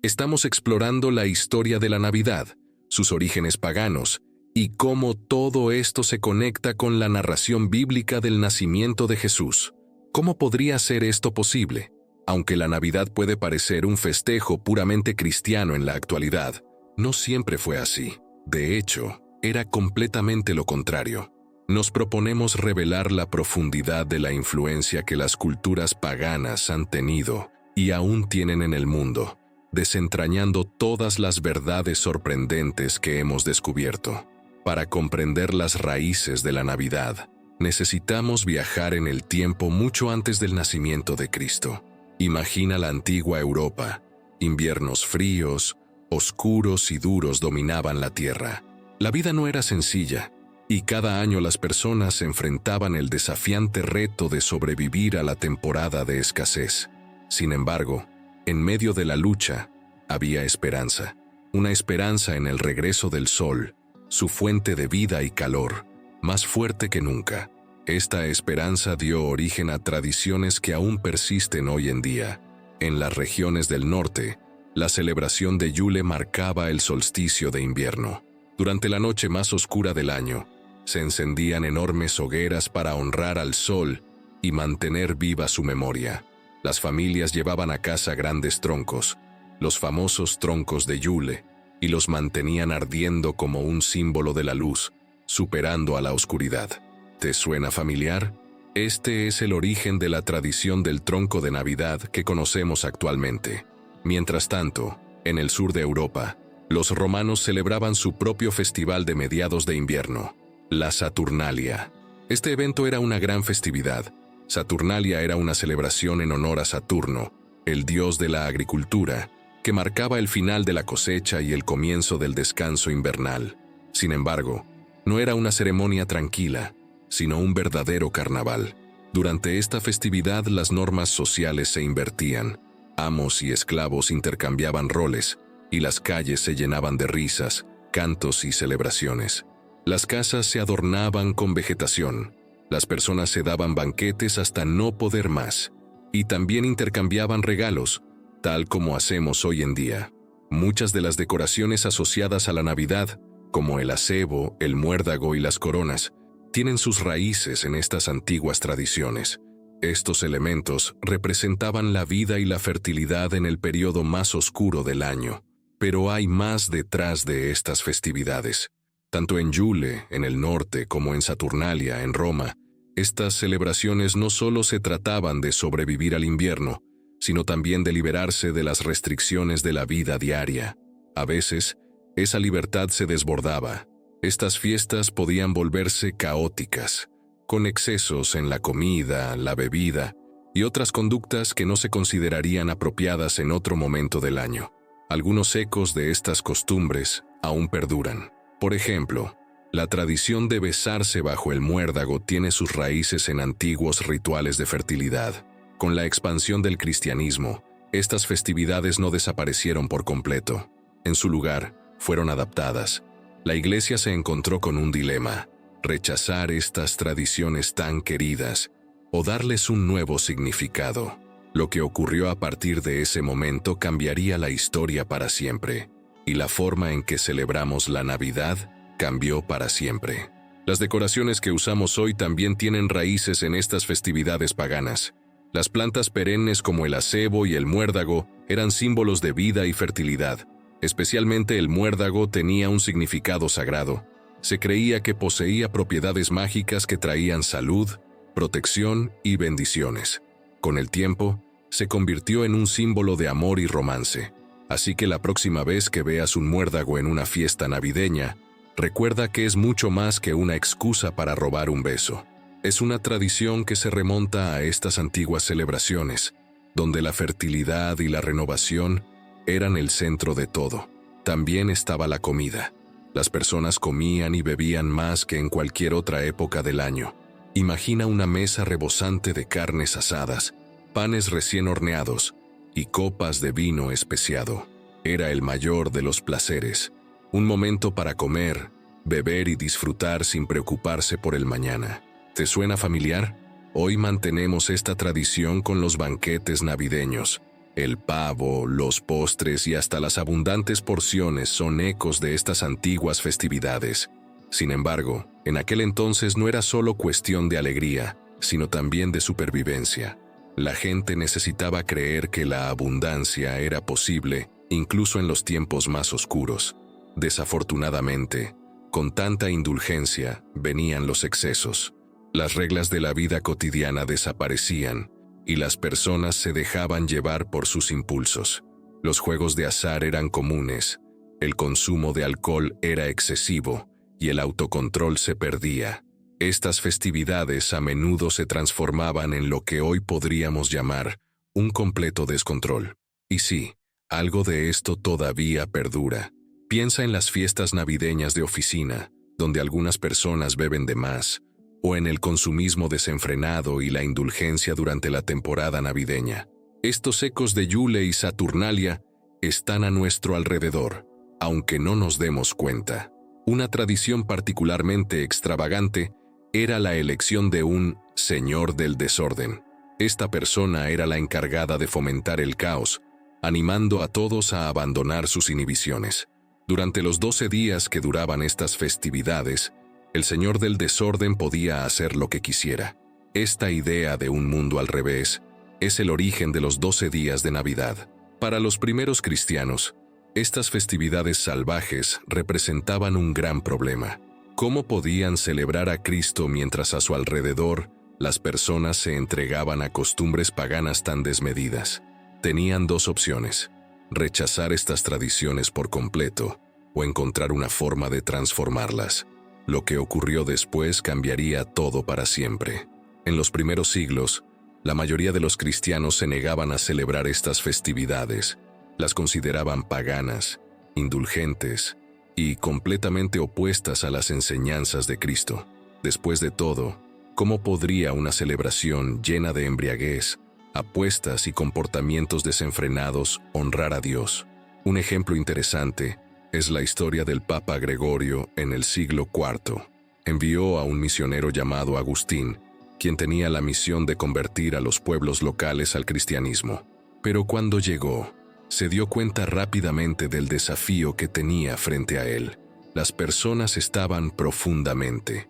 Estamos explorando la historia de la Navidad, sus orígenes paganos, y cómo todo esto se conecta con la narración bíblica del nacimiento de Jesús. ¿Cómo podría ser esto posible? Aunque la Navidad puede parecer un festejo puramente cristiano en la actualidad, no siempre fue así. De hecho, era completamente lo contrario. Nos proponemos revelar la profundidad de la influencia que las culturas paganas han tenido y aún tienen en el mundo, desentrañando todas las verdades sorprendentes que hemos descubierto. Para comprender las raíces de la Navidad, necesitamos viajar en el tiempo mucho antes del nacimiento de Cristo. Imagina la antigua Europa. Inviernos fríos, oscuros y duros dominaban la tierra. La vida no era sencilla, y cada año las personas se enfrentaban el desafiante reto de sobrevivir a la temporada de escasez. Sin embargo, en medio de la lucha, había esperanza. Una esperanza en el regreso del sol, su fuente de vida y calor, más fuerte que nunca. Esta esperanza dio origen a tradiciones que aún persisten hoy en día. En las regiones del norte, la celebración de Yule marcaba el solsticio de invierno. Durante la noche más oscura del año, se encendían enormes hogueras para honrar al sol y mantener viva su memoria. Las familias llevaban a casa grandes troncos, los famosos troncos de Yule, y los mantenían ardiendo como un símbolo de la luz, superando a la oscuridad. ¿Te suena familiar? Este es el origen de la tradición del tronco de Navidad que conocemos actualmente. Mientras tanto, en el sur de Europa, los romanos celebraban su propio festival de mediados de invierno, la Saturnalia. Este evento era una gran festividad. Saturnalia era una celebración en honor a Saturno, el dios de la agricultura, que marcaba el final de la cosecha y el comienzo del descanso invernal. Sin embargo, no era una ceremonia tranquila, sino un verdadero carnaval. Durante esta festividad las normas sociales se invertían, amos y esclavos intercambiaban roles, y las calles se llenaban de risas, cantos y celebraciones. Las casas se adornaban con vegetación, las personas se daban banquetes hasta no poder más, y también intercambiaban regalos, tal como hacemos hoy en día. Muchas de las decoraciones asociadas a la Navidad, como el acebo, el muérdago y las coronas, tienen sus raíces en estas antiguas tradiciones. Estos elementos representaban la vida y la fertilidad en el periodo más oscuro del año. Pero hay más detrás de estas festividades. Tanto en Yule, en el norte, como en Saturnalia, en Roma, estas celebraciones no solo se trataban de sobrevivir al invierno, sino también de liberarse de las restricciones de la vida diaria. A veces, esa libertad se desbordaba. Estas fiestas podían volverse caóticas, con excesos en la comida, la bebida y otras conductas que no se considerarían apropiadas en otro momento del año. Algunos ecos de estas costumbres aún perduran. Por ejemplo, la tradición de besarse bajo el muérdago tiene sus raíces en antiguos rituales de fertilidad. Con la expansión del cristianismo, estas festividades no desaparecieron por completo. En su lugar, fueron adaptadas. La Iglesia se encontró con un dilema: rechazar estas tradiciones tan queridas o darles un nuevo significado. Lo que ocurrió a partir de ese momento cambiaría la historia para siempre, y la forma en que celebramos la Navidad cambió para siempre. Las decoraciones que usamos hoy también tienen raíces en estas festividades paganas. Las plantas perennes como el acebo y el muérdago eran símbolos de vida y fertilidad. Especialmente el muérdago tenía un significado sagrado. Se creía que poseía propiedades mágicas que traían salud, protección y bendiciones. Con el tiempo, se convirtió en un símbolo de amor y romance. Así que la próxima vez que veas un muérdago en una fiesta navideña, recuerda que es mucho más que una excusa para robar un beso. Es una tradición que se remonta a estas antiguas celebraciones, donde la fertilidad y la renovación eran el centro de todo. También estaba la comida. Las personas comían y bebían más que en cualquier otra época del año. Imagina una mesa rebosante de carnes asadas, panes recién horneados y copas de vino especiado. Era el mayor de los placeres, un momento para comer, beber y disfrutar sin preocuparse por el mañana. ¿Te suena familiar? Hoy mantenemos esta tradición con los banquetes navideños, El pavo, los postres y hasta las abundantes porciones son ecos de estas antiguas festividades. Sin embargo, en aquel entonces no era solo cuestión de alegría, sino también de supervivencia. La gente necesitaba creer que la abundancia era posible, incluso en los tiempos más oscuros. Desafortunadamente, con tanta indulgencia venían los excesos. Las reglas de la vida cotidiana desaparecían y las personas se dejaban llevar por sus impulsos. Los juegos de azar eran comunes, el consumo de alcohol era excesivo y el autocontrol se perdía. Estas festividades a menudo se transformaban en lo que hoy podríamos llamar un completo descontrol. Y sí, algo de esto todavía perdura. Piensa en las fiestas navideñas de oficina, donde algunas personas beben de más, o en el consumismo desenfrenado y la indulgencia durante la temporada navideña. Estos ecos de Yule y Saturnalia están a nuestro alrededor, aunque no nos demos cuenta. Una tradición particularmente extravagante era la elección de un señor del desorden. Esta persona era la encargada de fomentar el caos, animando a todos a abandonar sus inhibiciones. Durante los 12 días que duraban estas festividades, el señor del desorden podía hacer lo que quisiera. Esta idea de un mundo al revés es el origen de los 12 días de Navidad. Para los primeros cristianos, estas festividades salvajes representaban un gran problema. ¿Cómo podían celebrar a Cristo mientras a su alrededor las personas se entregaban a costumbres paganas tan desmedidas? Tenían dos opciones: rechazar estas tradiciones por completo o encontrar una forma de transformarlas. Lo que ocurrió después cambiaría todo para siempre. En los primeros siglos, la mayoría de los cristianos se negaban a celebrar estas festividades. Las consideraban paganas, indulgentes y completamente opuestas a las enseñanzas de Cristo. Después de todo, ¿cómo podría una celebración llena de embriaguez, apuestas y comportamientos desenfrenados honrar a Dios? Un ejemplo interesante es la historia del Papa Gregorio en el siglo IV. Envió a un misionero llamado Agustín, quien tenía la misión de convertir a los pueblos locales al cristianismo. Pero cuando llegó, se dio cuenta rápidamente del desafío que tenía frente a él. Las personas estaban profundamente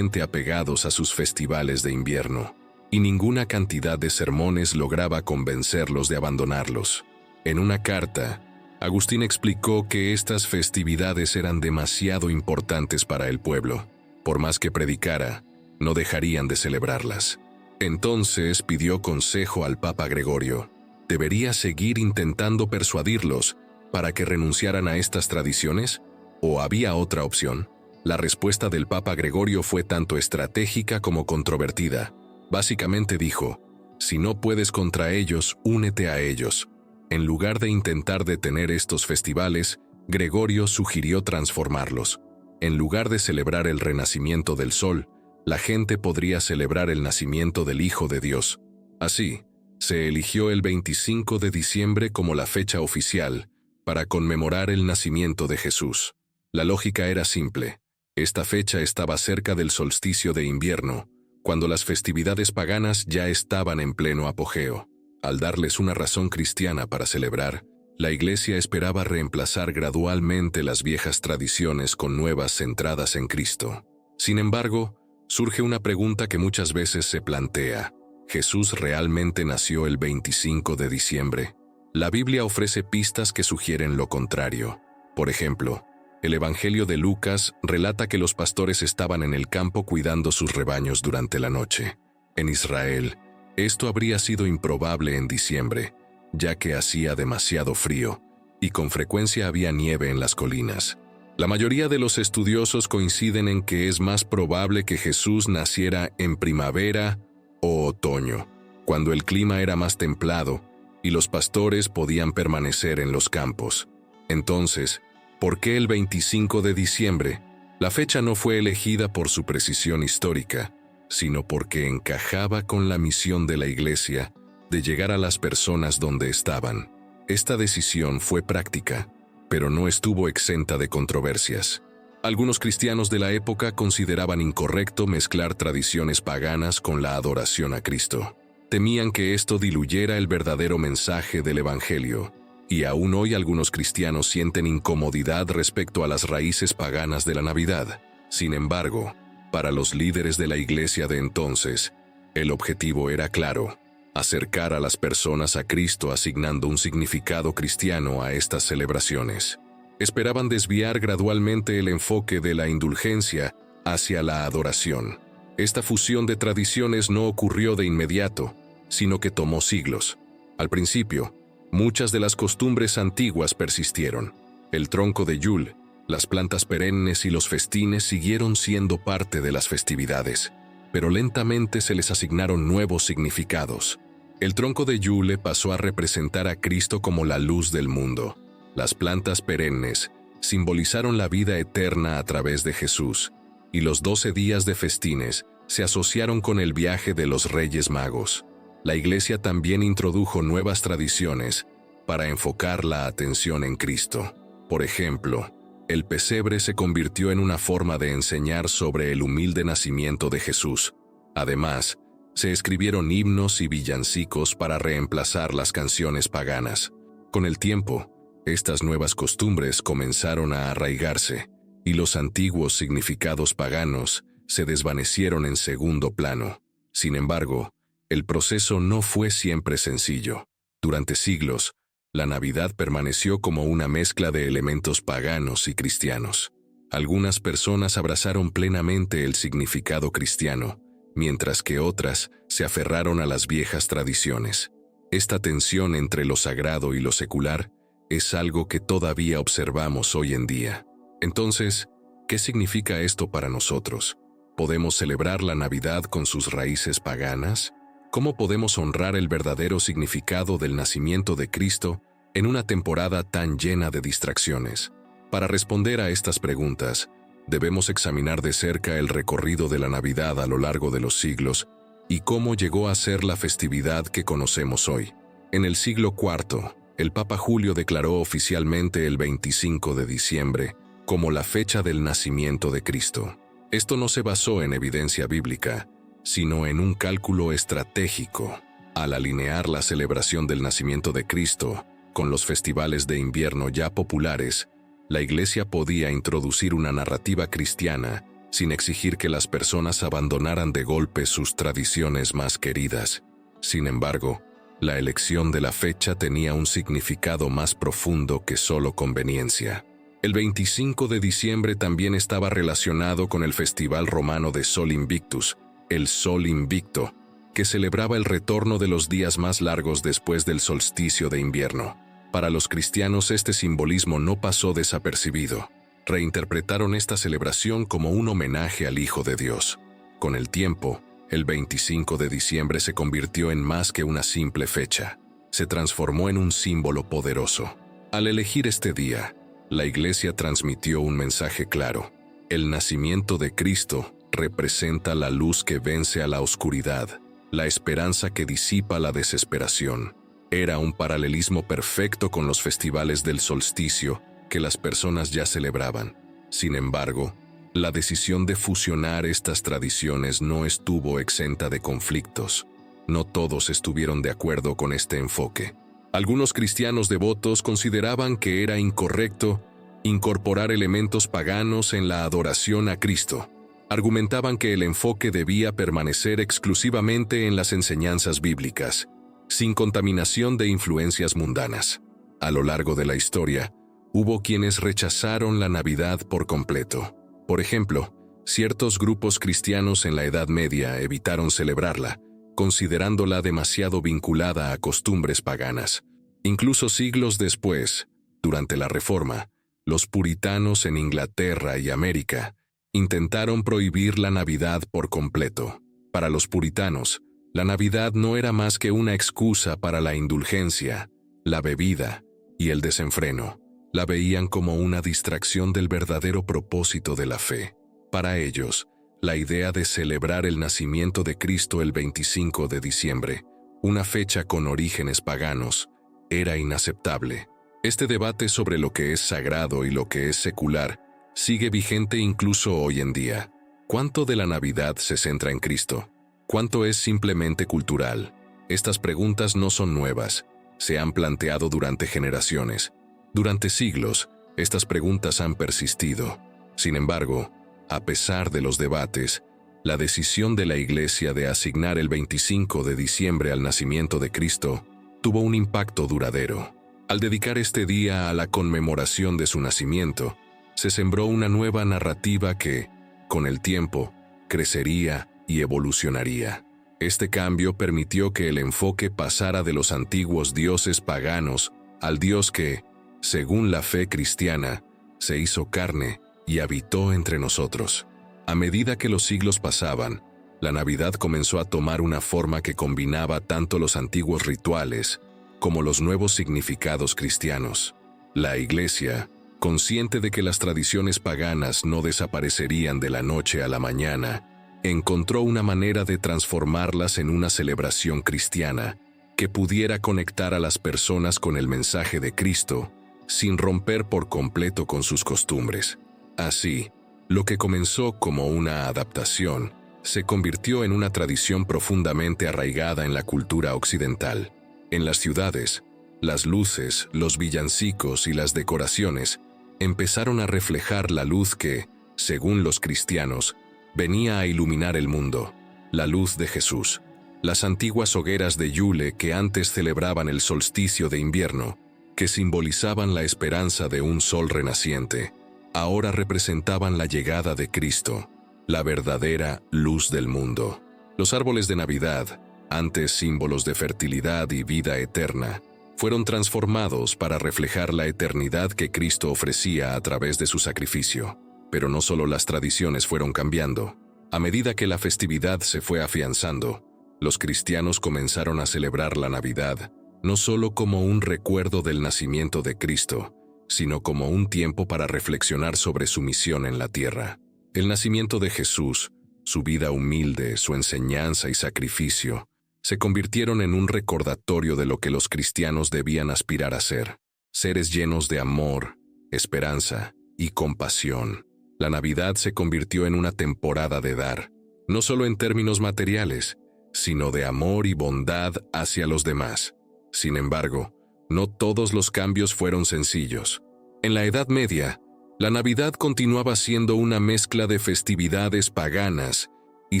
apegados a sus festivales de invierno, y ninguna cantidad de sermones lograba convencerlos de abandonarlos. En una carta, Agustín explicó que estas festividades eran demasiado importantes para el pueblo. Por más que predicara, no dejarían de celebrarlas. Entonces pidió consejo al Papa Gregorio. ¿Debería seguir intentando persuadirlos para que renunciaran a estas tradiciones? ¿O había otra opción? La respuesta del Papa Gregorio fue tanto estratégica como controvertida. Básicamente dijo: si no puedes contra ellos, únete a ellos. En lugar de intentar detener estos festivales, Gregorio sugirió transformarlos. En lugar de celebrar el renacimiento del sol, la gente podría celebrar el nacimiento del Hijo de Dios. Así, se eligió el 25 de diciembre como la fecha oficial para conmemorar el nacimiento de Jesús. La lógica era simple. Esta fecha estaba cerca del solsticio de invierno, cuando las festividades paganas ya estaban en pleno apogeo. Al darles una razón cristiana para celebrar, la Iglesia esperaba reemplazar gradualmente las viejas tradiciones con nuevas centradas en Cristo. Sin embargo, surge una pregunta que muchas veces se plantea: ¿Jesús realmente nació el 25 de diciembre? La Biblia ofrece pistas que sugieren lo contrario. Por ejemplo, el Evangelio de Lucas relata que los pastores estaban en el campo cuidando sus rebaños durante la noche. En Israel, esto habría sido improbable en diciembre, ya que hacía demasiado frío, y con frecuencia había nieve en las colinas. La mayoría de los estudiosos coinciden en que es más probable que Jesús naciera en primavera o otoño, cuando el clima era más templado y los pastores podían permanecer en los campos. Entonces, ¿por qué el 25 de diciembre? La fecha no fue elegida por su precisión histórica, sino porque encajaba con la misión de la Iglesia de llegar a las personas donde estaban. Esta decisión fue práctica, pero no estuvo exenta de controversias. Algunos cristianos de la época consideraban incorrecto mezclar tradiciones paganas con la adoración a Cristo. Temían que esto diluyera el verdadero mensaje del Evangelio, y aún hoy algunos cristianos sienten incomodidad respecto a las raíces paganas de la Navidad. Sin embargo, para los líderes de la iglesia de entonces, el objetivo era claro: acercar a las personas a Cristo asignando un significado cristiano a estas celebraciones. Esperaban desviar gradualmente el enfoque de la indulgencia hacia la adoración. Esta fusión de tradiciones no ocurrió de inmediato, sino que tomó siglos. Al principio, muchas de las costumbres antiguas persistieron. El tronco de Yule, las plantas perennes y los festines siguieron siendo parte de las festividades, pero lentamente se les asignaron nuevos significados. El tronco de Yule pasó a representar a Cristo como la luz del mundo. Las plantas perennes simbolizaron la vida eterna a través de Jesús, y los 12 días de festines se asociaron con el viaje de los Reyes Magos. La Iglesia también introdujo nuevas tradiciones para enfocar la atención en Cristo. Por ejemplo, el pesebre se convirtió en una forma de enseñar sobre el humilde nacimiento de Jesús. Además, se escribieron himnos y villancicos para reemplazar las canciones paganas. Con el tiempo, estas nuevas costumbres comenzaron a arraigarse, y los antiguos significados paganos se desvanecieron en segundo plano. Sin embargo, el proceso no fue siempre sencillo. Durante siglos, la Navidad permaneció como una mezcla de elementos paganos y cristianos. Algunas personas abrazaron plenamente el significado cristiano, mientras que otras se aferraron a las viejas tradiciones. Esta tensión entre lo sagrado y lo secular es algo que todavía observamos hoy en día. Entonces, ¿qué significa esto para nosotros? ¿Podemos celebrar la Navidad con sus raíces paganas? ¿Cómo podemos honrar el verdadero significado del nacimiento de Cristo en una temporada tan llena de distracciones? Para responder a estas preguntas, debemos examinar de cerca el recorrido de la Navidad a lo largo de los siglos y cómo llegó a ser la festividad que conocemos hoy. En el siglo IV, el Papa Julio declaró oficialmente el 25 de diciembre como la fecha del nacimiento de Cristo. Esto no se basó en evidencia bíblica, sino en un cálculo estratégico. Al alinear la celebración del nacimiento de Cristo con los festivales de invierno ya populares, la Iglesia podía introducir una narrativa cristiana sin exigir que las personas abandonaran de golpe sus tradiciones más queridas. Sin embargo, la elección de la fecha tenía un significado más profundo que solo conveniencia. El 25 de diciembre también estaba relacionado con el festival romano de Sol Invictus, el Sol Invicto, que celebraba el retorno de los días más largos después del solsticio de invierno. Para los cristianos este simbolismo no pasó desapercibido. Reinterpretaron esta celebración como un homenaje al Hijo de Dios. Con el tiempo, el 25 de diciembre se convirtió en más que una simple fecha. Se transformó en un símbolo poderoso. Al elegir este día, la Iglesia transmitió un mensaje claro. El nacimiento de Cristo representa la luz que vence a la oscuridad, la esperanza que disipa la desesperación. Era un paralelismo perfecto con los festivales del solsticio que las personas ya celebraban. Sin embargo, la decisión de fusionar estas tradiciones no estuvo exenta de conflictos. No todos estuvieron de acuerdo con este enfoque. Algunos cristianos devotos consideraban que era incorrecto incorporar elementos paganos en la adoración a Cristo. Argumentaban que el enfoque debía permanecer exclusivamente en las enseñanzas bíblicas, sin contaminación de influencias mundanas. A lo largo de la historia, hubo quienes rechazaron la Navidad por completo. Por ejemplo, ciertos grupos cristianos en la Edad Media evitaron celebrarla, considerándola demasiado vinculada a costumbres paganas. Incluso siglos después, durante la Reforma, los puritanos en Inglaterra y América intentaron prohibir la Navidad por completo. Para los puritanos, la Navidad no era más que una excusa para la indulgencia, la bebida y el desenfreno. La veían como una distracción del verdadero propósito de la fe. Para ellos, la idea de celebrar el nacimiento de Cristo el 25 de diciembre, una fecha con orígenes paganos, era inaceptable. Este debate sobre lo que es sagrado y lo que es secular sigue vigente incluso hoy en día. ¿Cuánto de la Navidad se centra en Cristo? ¿Cuánto es simplemente cultural? Estas preguntas no son nuevas, se han planteado durante generaciones. Durante siglos, estas preguntas han persistido. Sin embargo, a pesar de los debates, la decisión de la Iglesia de asignar el 25 de diciembre al nacimiento de Cristo tuvo un impacto duradero. Al dedicar este día a la conmemoración de su nacimiento, se sembró una nueva narrativa que, con el tiempo, crecería y evolucionaría. Este cambio permitió que el enfoque pasara de los antiguos dioses paganos al Dios que, según la fe cristiana, se hizo carne y habitó entre nosotros. A medida que los siglos pasaban, la Navidad comenzó a tomar una forma que combinaba tanto los antiguos rituales como los nuevos significados cristianos. La Iglesia, consciente de que las tradiciones paganas no desaparecerían de la noche a la mañana, encontró una manera de transformarlas en una celebración cristiana que pudiera conectar a las personas con el mensaje de Cristo sin romper por completo con sus costumbres. Así, lo que comenzó como una adaptación se convirtió en una tradición profundamente arraigada en la cultura occidental. En las ciudades, las luces, los villancicos y las decoraciones empezaron a reflejar la luz que, según los cristianos, venía a iluminar el mundo, la luz de Jesús. Las antiguas hogueras de Yule que antes celebraban el solsticio de invierno, que simbolizaban la esperanza de un sol renaciente, ahora representaban la llegada de Cristo, la verdadera luz del mundo. Los árboles de Navidad, antes símbolos de fertilidad y vida eterna, fueron transformados para reflejar la eternidad que Cristo ofrecía a través de su sacrificio. Pero no solo las tradiciones fueron cambiando. A medida que la festividad se fue afianzando, los cristianos comenzaron a celebrar la Navidad no solo como un recuerdo del nacimiento de Cristo, sino como un tiempo para reflexionar sobre su misión en la tierra. El nacimiento de Jesús, su vida humilde, su enseñanza y sacrificio, se convirtieron en un recordatorio de lo que los cristianos debían aspirar a ser: seres llenos de amor, esperanza y compasión. La Navidad se convirtió en una temporada de dar, no solo en términos materiales, sino de amor y bondad hacia los demás. Sin embargo, no todos los cambios fueron sencillos. En la Edad Media, la Navidad continuaba siendo una mezcla de festividades paganas y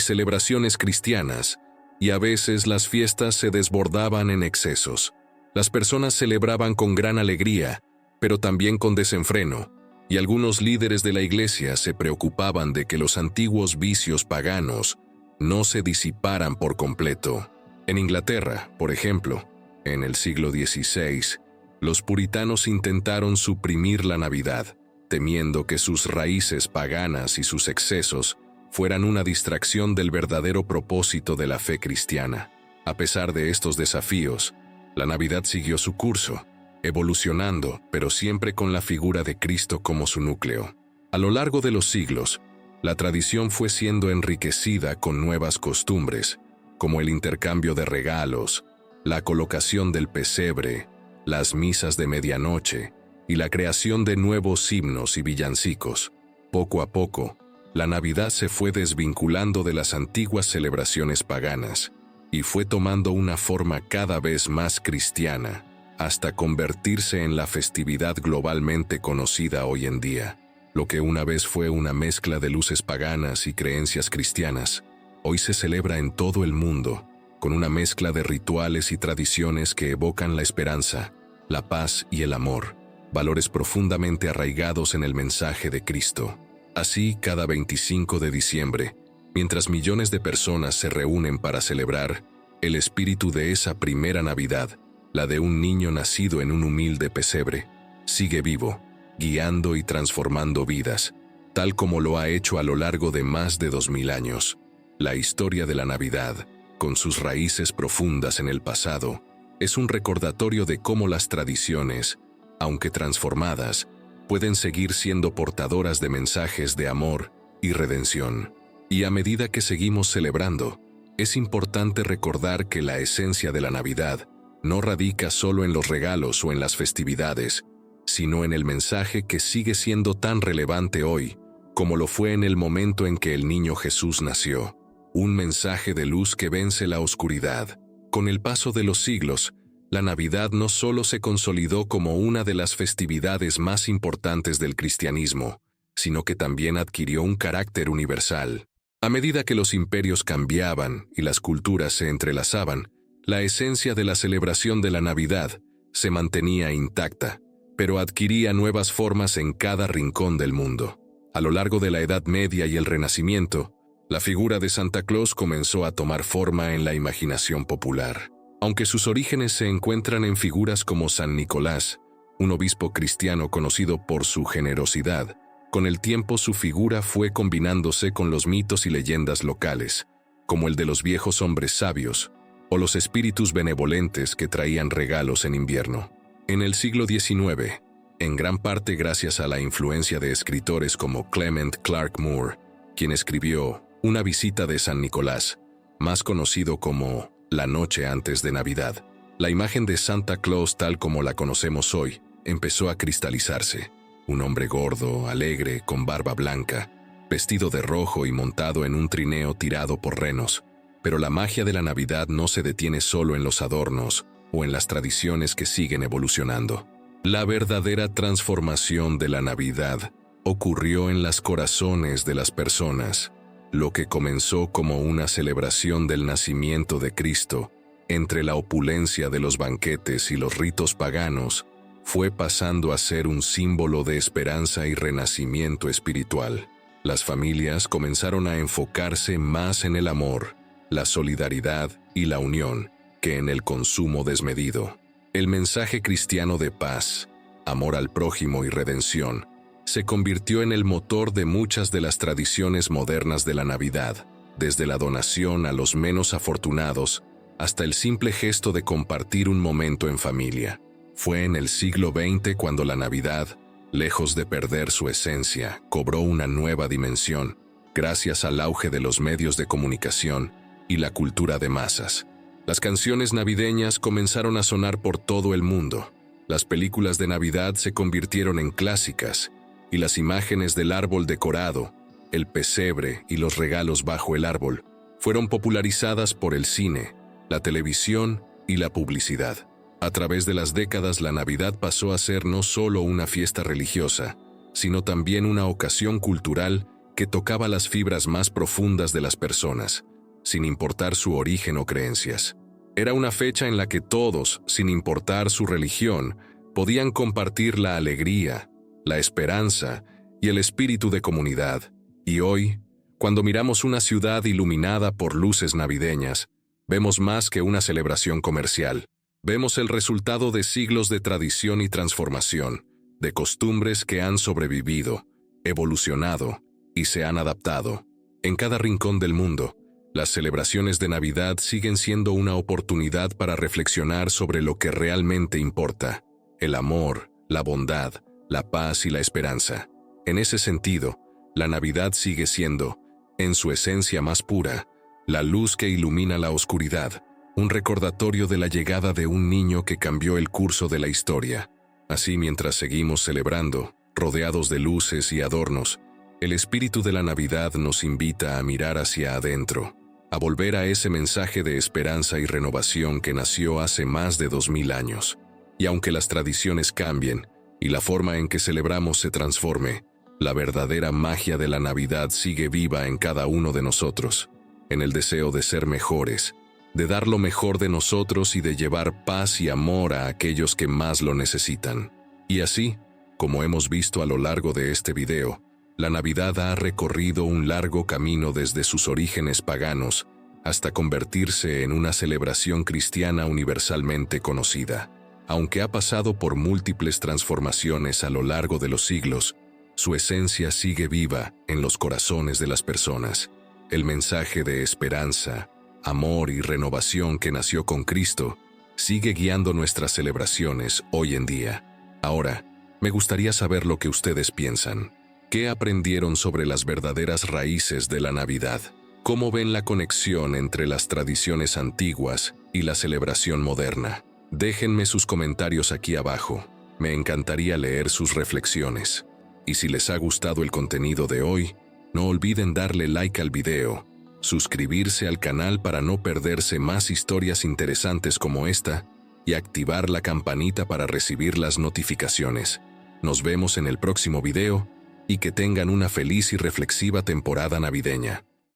celebraciones cristianas, y a veces las fiestas se desbordaban en excesos. Las personas celebraban con gran alegría, pero también con desenfreno, y algunos líderes de la Iglesia se preocupaban de que los antiguos vicios paganos no se disiparan por completo. En Inglaterra, por ejemplo, en el siglo XVI, los puritanos intentaron suprimir la Navidad, temiendo que sus raíces paganas y sus excesos fueran una distracción del verdadero propósito de la fe cristiana. A pesar de estos desafíos, la Navidad siguió su curso, evolucionando, pero siempre con la figura de Cristo como su núcleo. A lo largo de los siglos, la tradición fue siendo enriquecida con nuevas costumbres, como el intercambio de regalos, la colocación del pesebre, las misas de medianoche y la creación de nuevos himnos y villancicos. Poco a poco, la Navidad se fue desvinculando de las antiguas celebraciones paganas y fue tomando una forma cada vez más cristiana, hasta convertirse en la festividad globalmente conocida hoy en día. Lo que una vez fue una mezcla de luces paganas y creencias cristianas, hoy se celebra en todo el mundo, con una mezcla de rituales y tradiciones que evocan la esperanza, la paz y el amor, valores profundamente arraigados en el mensaje de Cristo. Así, cada 25 de diciembre, mientras millones de personas se reúnen para celebrar, el espíritu de esa primera Navidad, la de un niño nacido en un humilde pesebre, sigue vivo, guiando y transformando vidas, tal como lo ha hecho a lo largo de más de 2000 años. La historia de la Navidad, con sus raíces profundas en el pasado, es un recordatorio de cómo las tradiciones, aunque transformadas, pueden seguir siendo portadoras de mensajes de amor y redención. Y a medida que seguimos celebrando, es importante recordar que la esencia de la Navidad no radica solo en los regalos o en las festividades, sino en el mensaje que sigue siendo tan relevante hoy, como lo fue en el momento en que el niño Jesús nació. Un mensaje de luz que vence la oscuridad, Con el paso de los siglos, la Navidad no solo se consolidó como una de las festividades más importantes del cristianismo, sino que también adquirió un carácter universal. A medida que los imperios cambiaban y las culturas se entrelazaban, la esencia de la celebración de la Navidad se mantenía intacta, pero adquiría nuevas formas en cada rincón del mundo. A lo largo de la Edad Media y el Renacimiento, la figura de Santa Claus comenzó a tomar forma en la imaginación popular. Aunque sus orígenes se encuentran en figuras como San Nicolás, un obispo cristiano conocido por su generosidad, con el tiempo su figura fue combinándose con los mitos y leyendas locales, como el de los viejos hombres sabios o los espíritus benevolentes que traían regalos en invierno. En el siglo XIX, en gran parte gracias a la influencia de escritores como Clement Clarke Moore, quien escribió Una visita de San Nicolás, más conocido como La noche antes de Navidad, la imagen de Santa Claus tal como la conocemos hoy empezó a cristalizarse. Un hombre gordo, alegre, con barba blanca, vestido de rojo y montado en un trineo tirado por renos. Pero la magia de la Navidad no se detiene solo en los adornos o en las tradiciones que siguen evolucionando. La verdadera transformación de la Navidad ocurrió en los corazones de las personas. Lo que comenzó como una celebración del nacimiento de Cristo, entre la opulencia de los banquetes y los ritos paganos, fue pasando a ser un símbolo de esperanza y renacimiento espiritual. Las familias comenzaron a enfocarse más en el amor, la solidaridad y la unión que en el consumo desmedido. El mensaje cristiano de paz, amor al prójimo y redención se convirtió en el motor de muchas de las tradiciones modernas de la Navidad, desde la donación a los menos afortunados hasta el simple gesto de compartir un momento en familia. Fue en el siglo XX cuando la Navidad, lejos de perder su esencia, cobró una nueva dimensión, gracias al auge de los medios de comunicación y la cultura de masas. Las canciones navideñas comenzaron a sonar por todo el mundo. Las películas de Navidad se convirtieron en clásicas, y las imágenes del árbol decorado, el pesebre y los regalos bajo el árbol fueron popularizadas por el cine, la televisión y la publicidad. A través de las décadas, la Navidad pasó a ser no solo una fiesta religiosa, sino también una ocasión cultural que tocaba las fibras más profundas de las personas, sin importar su origen o creencias. Era una fecha en la que todos, sin importar su religión, podían compartir la alegría, la esperanza y el espíritu de comunidad. Y hoy, cuando miramos una ciudad iluminada por luces navideñas, vemos más que una celebración comercial. Vemos el resultado de siglos de tradición y transformación, de costumbres que han sobrevivido, evolucionado y se han adaptado. En cada rincón del mundo, las celebraciones de Navidad siguen siendo una oportunidad para reflexionar sobre lo que realmente importa: el amor, la bondad, la paz y la esperanza. En ese sentido, la Navidad sigue siendo, en su esencia más pura, la luz que ilumina la oscuridad, un recordatorio de la llegada de un niño que cambió el curso de la historia. Así, mientras seguimos celebrando, rodeados de luces y adornos, el espíritu de la Navidad nos invita a mirar hacia adentro, a volver a ese mensaje de esperanza y renovación que nació hace más de 2000 años. Y aunque las tradiciones cambien y la forma en que celebramos se transforme, la verdadera magia de la Navidad sigue viva en cada uno de nosotros, en el deseo de ser mejores, de dar lo mejor de nosotros y de llevar paz y amor a aquellos que más lo necesitan. Y así, como hemos visto a lo largo de este video, la Navidad ha recorrido un largo camino desde sus orígenes paganos hasta convertirse en una celebración cristiana universalmente conocida. Aunque ha pasado por múltiples transformaciones a lo largo de los siglos, su esencia sigue viva en los corazones de las personas. El mensaje de esperanza, amor y renovación que nació con Cristo sigue guiando nuestras celebraciones hoy en día. Ahora, me gustaría saber lo que ustedes piensan. ¿Qué aprendieron sobre las verdaderas raíces de la Navidad? ¿Cómo ven la conexión entre las tradiciones antiguas y la celebración moderna? Déjenme sus comentarios aquí abajo. Me encantaría leer sus reflexiones. Y si les ha gustado el contenido de hoy, no olviden darle like al video, suscribirse al canal para no perderse más historias interesantes como esta y activar la campanita para recibir las notificaciones. Nos vemos en el próximo video y que tengan una feliz y reflexiva temporada navideña.